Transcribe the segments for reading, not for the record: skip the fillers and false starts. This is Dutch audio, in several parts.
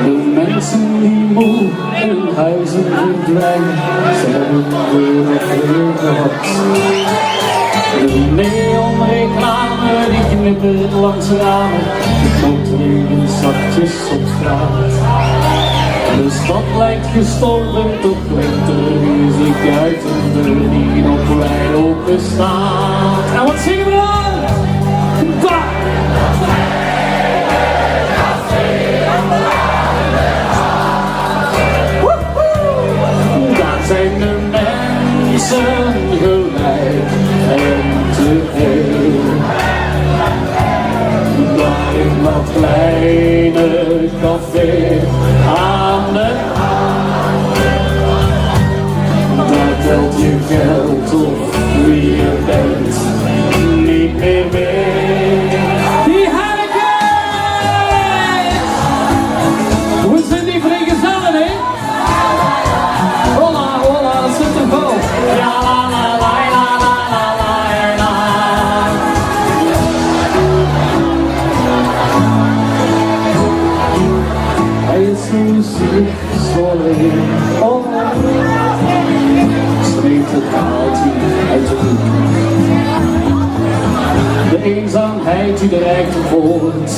De mensen die moe in hun huizen verdwijnen, ze hebben weer wat gehad. De neonreclame die knippert langs ramen, de motorregen zachtjes op straat. De stad lijkt gestorven, toch klinkt de muziek uit een deur die nog wijd open staat. En wat zingen we dan? Daar zijn de mensen gelijk en tevreden. Daar in dat kleine café aan de daar telt je geld of wie je bent niet meer mee. Die Heineken! Hoe zijn die vrijgezellen, hè? Hola, hola, dat zit er vol. Ja, la, la, la, la, la, la, la. Hij is zo ziek, zo alleen. Oh, streekt het paaltje uit de hoek. De eenzaamheid die de rijkte voort,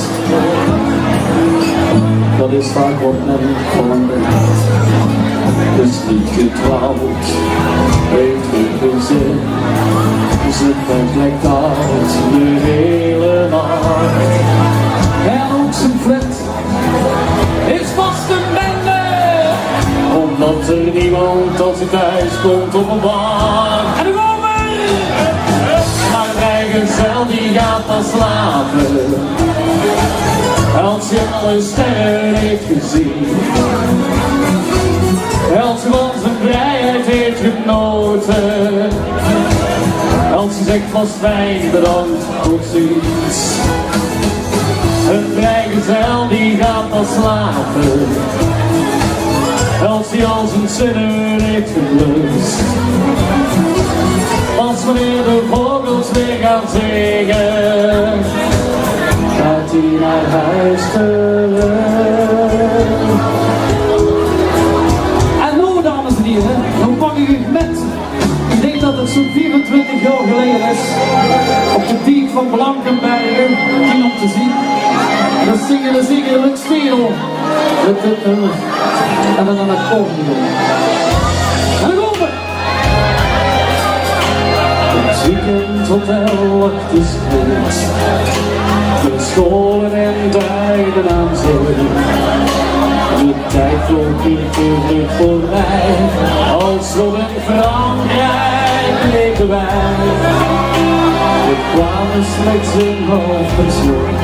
dat is vaak wat men verandert. Dus niet getrouwd, heeft geen gezin. Zijn bed lekt uit de hele nacht. En ook zijn flat is vast een bende, omdat er niemand als hij thuis komt op een bar. En de over! Maar de vrijgezel die gaat dan slapen, als je alle sterren heeft gezien. Als hij van zijn vrijheid heeft genoten, als hij zegt vast fijn bedankt, tot ziens. Een vrijgezel die gaat dan slapen, als hij al zijn zinnen heeft geblust. Als wanneer de vogels weer gaan zingen, gaat hij naar huis terug. En nu, dames en heren, hoe pak ik u met? Ik denk dat het zo'n 24 jaar geleden is, op de diek van Blankenbergen, ging om te zien. Dan zingen de zingen Lux Vero, en dan een accordeon. En dan komen! Het weekendhotel wacht is goed, met scholen en tijden aan zee. De tijd vloog hier terug voorbij, als we in Frankrijk leven wij. We kwamen slechts een half persoon,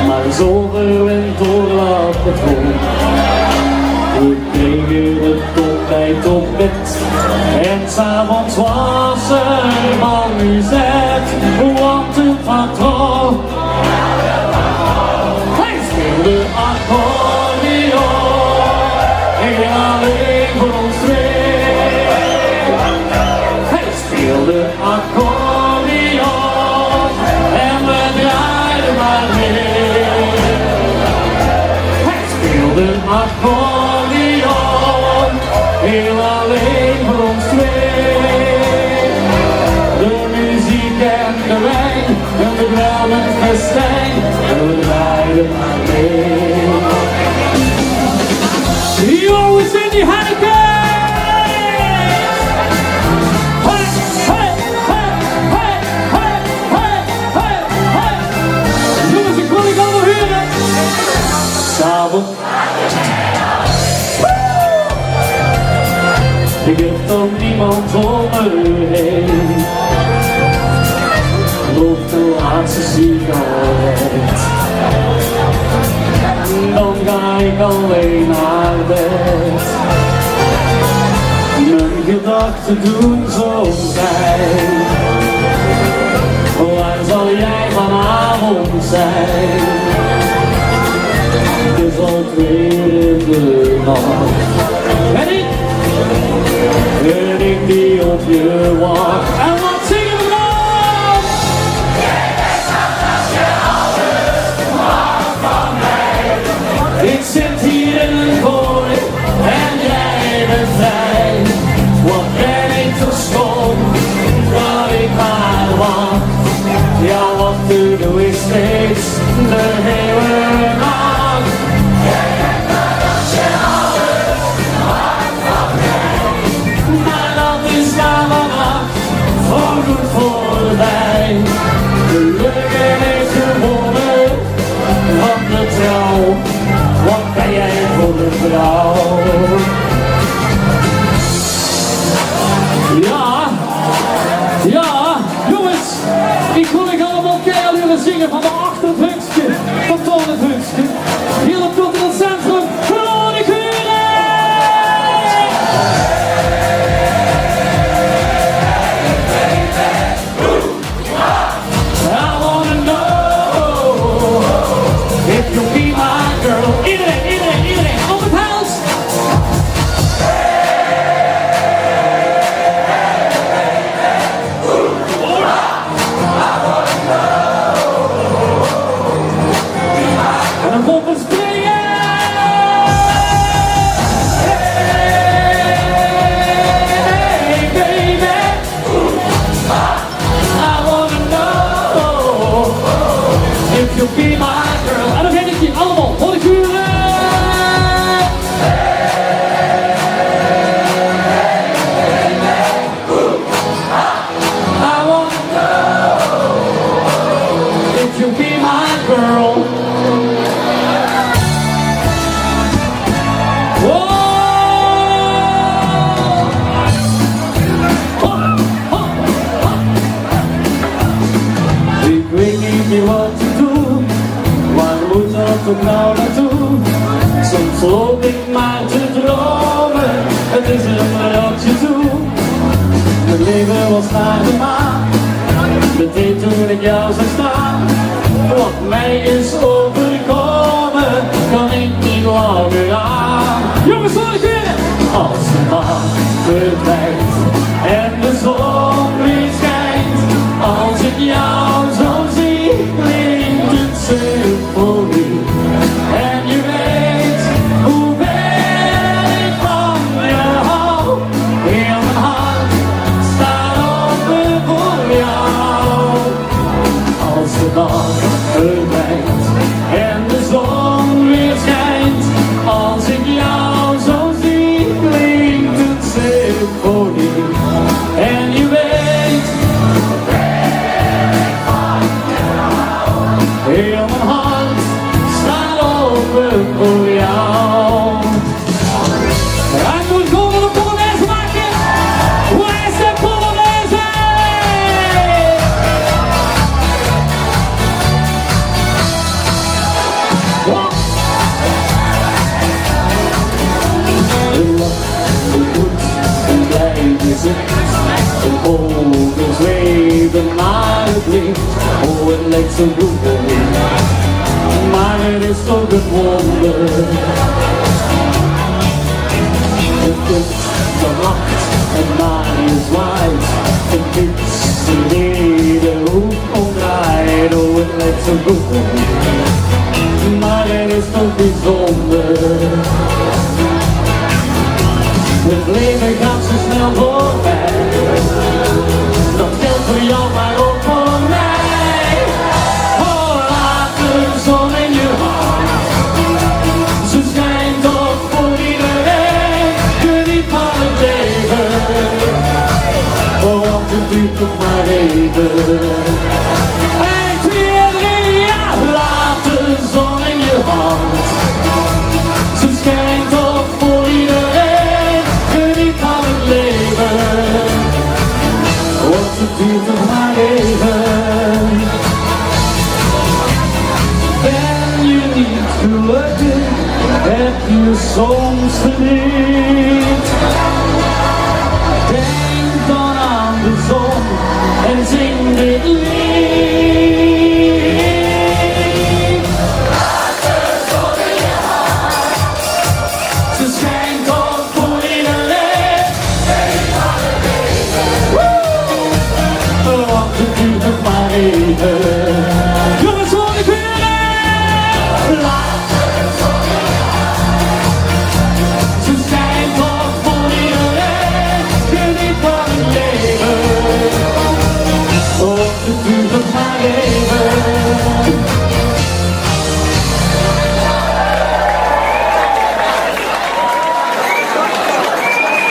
maar zonder winterlaat patroon. We kregen het ontbijt op bed en 's avonds was er balmuziek, want de patroon hij speelde accordeon, en alleen voor ons twee. Hij speelde accordeon en we draaiden maar mee. Hij speelde accordeon, heel alleen voor ons twee. De muziek en de wijn en de bramen festijn, en we draaiden maar mee. Yo, we zijn die Heineken! Hey, hey, hey, hey, hey, hey, hey, hey. Jongens, ik wil ik allemaal huren. S'avonds. Ik heb dan niemand om me heen. Loopt de laatste sigaret. Dan ga ik alleen naar bed. Mijn gedachten doen zo zijn. Waar zal jij vanavond zijn? Het is al 2 uur in de nacht. En ik die op je wacht. En wat zingen we dan? Jij bent als je alles mag van mij. vrouw. Ja, ja, jongens, ik wil ik allemaal keihard willen zingen van de achter het hutje, van Toon het hutje. Hier op tot in het centrum, Rode Kuren! I wanna know if you'll be my girl. Iedereen, op het huis! En dan komt het springen! Hey baby, I wanna know if you'll be my girl. En dan weet ik die allemaal, Rode Kuren! I wanna know if you'll be my girl. Ik weet niet meer wat te doen, waar moet dat ook nou naartoe? Soms loop ik maar te dromen, het is een rotje toe. Mijn leven was naar de maan, meteen toen ik jou zag staan. Wat mij is overkomen, kan ik niet langer aan. Jongens, hoor ik weer! Als de nacht verdwijnt en de zon weer schijnt, als ik jou zo zie, klinkt het symfonie. En je weet hoeveel ik van je hou. Heel mijn hart staat open voor jou. Als de nacht verdwijnt en de zon weer schijnt, als ik jou zo zie, klinkt het symfonie. En je weet, heel mijn hart staat open voor jou. En ik moet gewoon een Polonaise maken. Waar is de Polonaise? Een lach, een bloed, een blij gezicht. Een ogen zweven naar het licht. Oh, het lijkt zo bloedig, maar het is toch een wonder. Het kind van nacht en naar je zwaait. Een kind die de hoek omdraait. Oh, het lijkt zo bloedig, maar het is toch bijzonder. Het leven gaat zo snel voorbij. Dat geldt voor jou, maar ook voor mij. Oh, laat de zon in je hart. Ze schijnt toch voor iedereen. Geniet van het leven. Oh, want het duurt nog maar even. 1, 2, 3, ja. Laat de zon in je hart. Ze schijnt toch voor iedereen. Geniet van het leven. Want het duurt nog maar even. Ben je niet gelukkig? Heb je soms verdriet? Denk dan aan de zon en zing dit lied. Laat de zon in je hart. Ze schijnt toch voor iedereen. Geniet van het leven. Want het duurt nog maar even. Jongens, hoor ik weer! Laat de zon in je hart. Ze schijnt toch voor iedereen. Geniet van het leven. Want het duurt nog maar even.